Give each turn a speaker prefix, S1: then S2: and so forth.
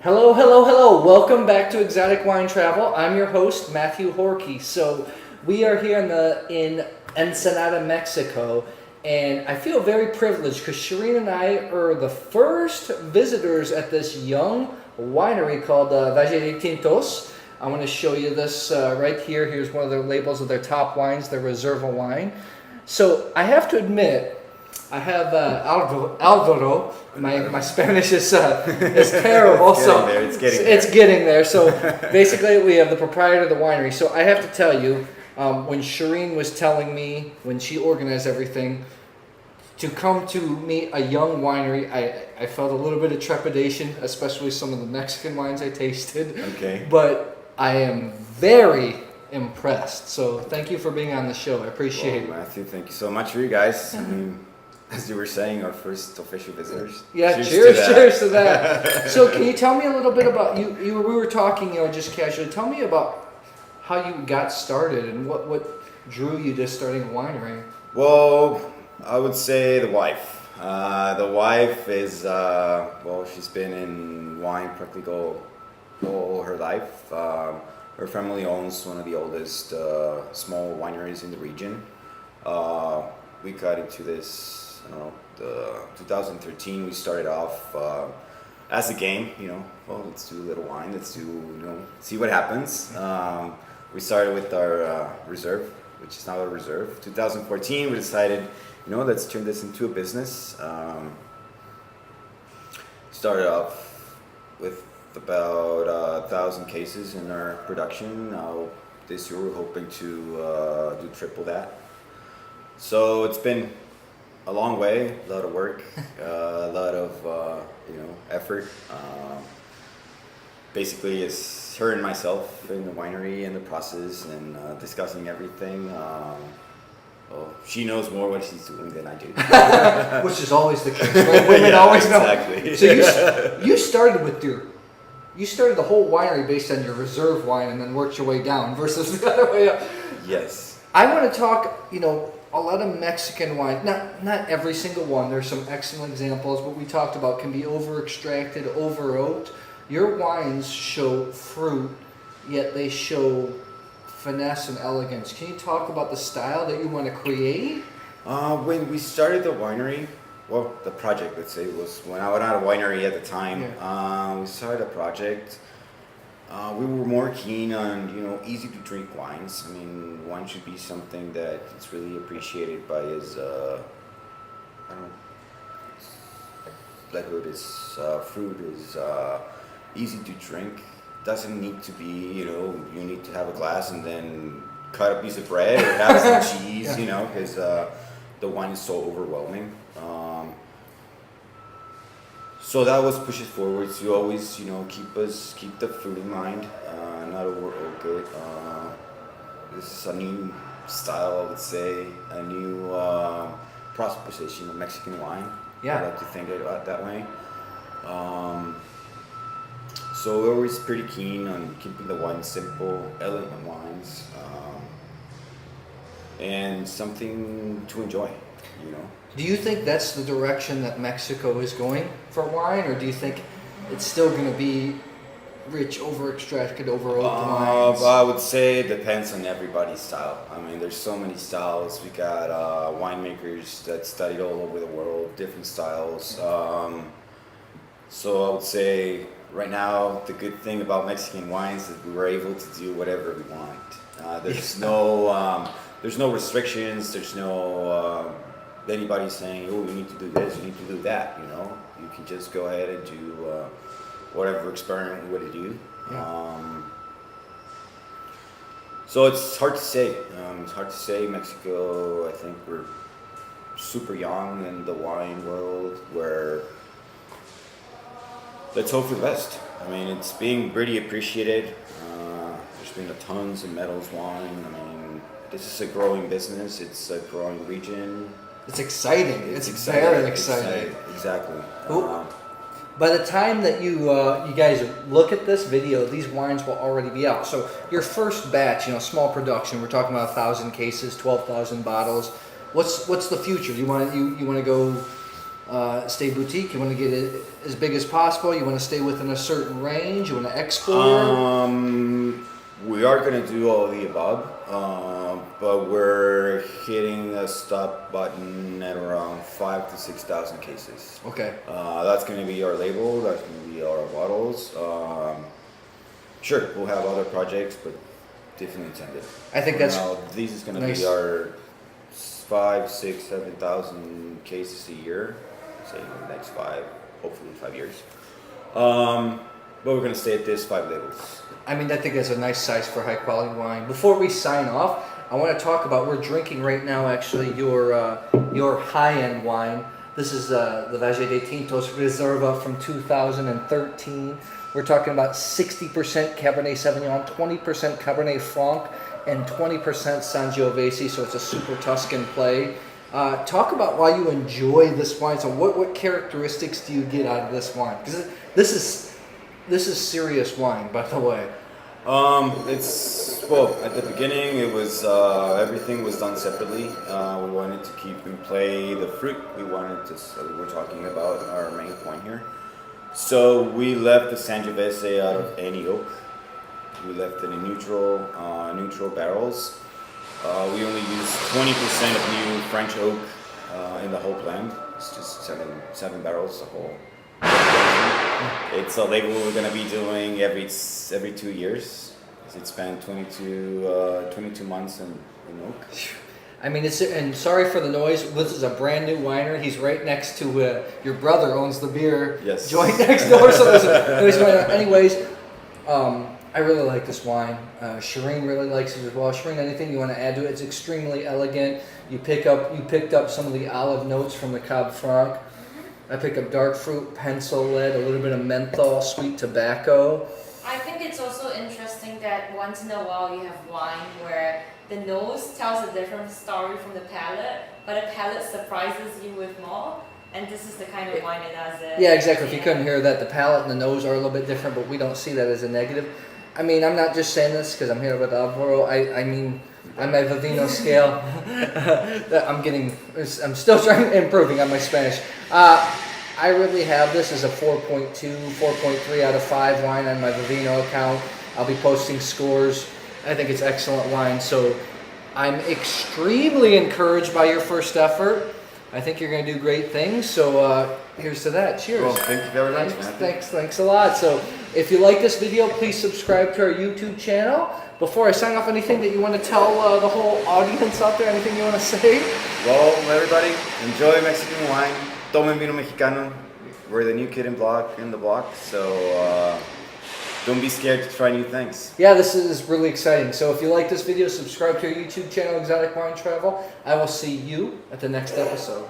S1: Hello, hello, hello. Welcome back to Exotic Wine Travel. I'm your host, Matthew Horkey. So we are here in Ensenada, Mexico, and I feel very privileged because Shireen and I are the first visitors at this young winery called Valle de Tintos. I'm going to show you this right here. Here's one of the labels of their top wines, their Reserva wine. So I have to admit, I have Alvaro. My Spanish is terrible. It's getting there. So basically, we have the proprietor of the winery. So I have to tell you, when Shireen was telling me when she organized everything to come to meet a young winery, I felt a little bit of trepidation, especially some of the Mexican wines I tasted.
S2: Okay.
S1: But I am very impressed. So thank you for being on the show. I appreciate it.
S2: Matthew, thank you so much for you guys. I mean, as you were saying, our first official visitors.
S1: Yeah, cheers to that. So can you tell me a little bit about you? We were talking, just casually. Tell me about how you got started and what drew you to starting a winery.
S2: Well, I would say the wife. The wife is, she's been in wine practically all her life. Her family owns one of the oldest small wineries in the region. We got into this, 2013. We started off as a game, let's do a little wine, let's do, see what happens. We started with our reserve, which is now a reserve. 2014, we decided, let's turn this into a business. Started off with about 1,000 cases in our production. Now this year we're hoping to do triple that. So it's been a long way, a lot of work, a lot of effort. Basically, it's her and myself in the winery and the process and discussing everything. She knows more what she's doing than I do,
S1: which is always the case. Right? Women always know.
S2: Exactly.
S1: So you started the whole winery based on your reserve wine and then worked your way down versus the other way up.
S2: Yes.
S1: I want to talk, a lot of Mexican wine, not every single one. There's some excellent examples. What we talked about can be over-extracted, over-oaked. Your wines show fruit, yet they show finesse and elegance. Can you talk about the style that you want to create?
S2: When we started the winery, the project, let's say, was when I was at a winery at the time. Yeah. We started a project. We were more keen on, easy to drink wines. I mean, wine should be something that is really appreciated by his, liquid is, fruit is easy to drink. Doesn't need to be, you need to have a glass and then cut a piece of bread or have some cheese, because the wine is so overwhelming. So that was pushes forward to always, keep the fruit in mind, not over oak it. This is a new style, I would say, a new proposition of Mexican wine.
S1: Yeah.
S2: I like to think about it that way. So we're always pretty keen on keeping the wine simple, elegant wines, and something to enjoy,
S1: Do you think that's the direction that Mexico is going for wine, or do you think it's still going to be rich, over-extracted, over-oaked wines?
S2: I would say it depends on everybody's style. I mean, there's so many styles. We got winemakers that studied all over the world, different styles. So I would say right now, the good thing about Mexican wines is we're able to do whatever we want. There's no restrictions. There's no anybody saying, "Oh, you need to do this, you need to do that." You can just go ahead and do whatever experiment you want to do.
S1: Yeah.
S2: So it's hard to say. It's hard to say. Mexico, I think we're super young in the wine world. Where let's hope for the best. I mean, it's being pretty appreciated. There's been tons of medals won. I mean, this is a growing business. It's a growing region.
S1: It's exciting. It's
S2: exciting.
S1: Very exciting.
S2: Exactly.
S1: By the time that you guys look at this video, these wines will already be out. So your first batch, small production. We're talking about 1,000 cases, 12,000 bottles. What's the future? You want to go stay boutique? You want to get it as big as possible? You want to stay within a certain range? You want to export?
S2: We are going to do all of the above, but we're hitting the stop button at around 5,000 to 6,000 cases.
S1: Okay.
S2: That's going to be our label. That's going to be our bottles. Sure, we'll have other projects, but definitely intended.
S1: I think
S2: For
S1: that's
S2: now, these is going to
S1: nice.
S2: be our 5, 6, 7,000 cases a year. Say in the next 5, hopefully 5 years. But we're going to stay at this 5 labels.
S1: I mean, I think that's a nice size for high quality wine. Before we sign off, I want to talk about, we're drinking right now actually your high-end wine. This is the Valle de Tintos Reserva from 2013. We're talking about 60% Cabernet Sauvignon, 20% Cabernet Franc, and 20% Sangiovese, so it's a super Tuscan play. Talk about why you enjoy this wine. So what characteristics do you get out of this wine? Because this is serious wine, by the way.
S2: At the beginning it was everything was done separately. We wanted to keep in play the fruit. We're talking about our main point here. So we left the Sangiovese out of any oak. We left it in neutral barrels. We only used 20% of new French oak in the whole blend. It's just seven barrels, the whole. It's a label we're going to be doing every 2 years. It's spent 22 months in oak.
S1: I mean, and sorry for the noise. This is a brand new winery. He's right next to your brother owns the beer
S2: Yes.
S1: joint next door. So there's a noise going on. Anyways, I really like this wine. Shireen really likes it as well. Shireen, anything you want to add to it? It's extremely elegant. You picked up some of the olive notes from the Cab Franc. I picked up dark fruit, pencil lead, a little bit of menthol, sweet tobacco.
S3: I think it's also interesting that once in a while you have wine where the nose tells a different story from the palate, but the palate surprises you with more. And this is the kind of wine that does it.
S1: Yeah, exactly. If you couldn't hear that, the palate and the nose are a little bit different, but we don't see that as a negative. I mean, I'm not just saying this because I'm here with Alvaro. I mean, on my Vivino scale, I'm still improving on my Spanish. I really have this as a 4.2, 4.3 out of 5 wine on my Vivino account. I'll be posting scores. I think it's excellent wine. So I'm extremely encouraged by your first effort. I think you're going to do great things. So here's to that. Cheers.
S2: Well, thank you very much, man.
S1: Thanks a lot. So if you like this video, please subscribe to our YouTube channel. Before I sign off, anything that you want to tell the whole audience out there? Anything you want to say?
S2: Well, everybody, enjoy Mexican wine. Tomen vino mexicano. We're the new kid in the block. So don't be scared to try new things.
S1: Yeah, this is really exciting. So if you like this video, subscribe to our YouTube channel, Exotic Wine Travel. I will see you at the next episode.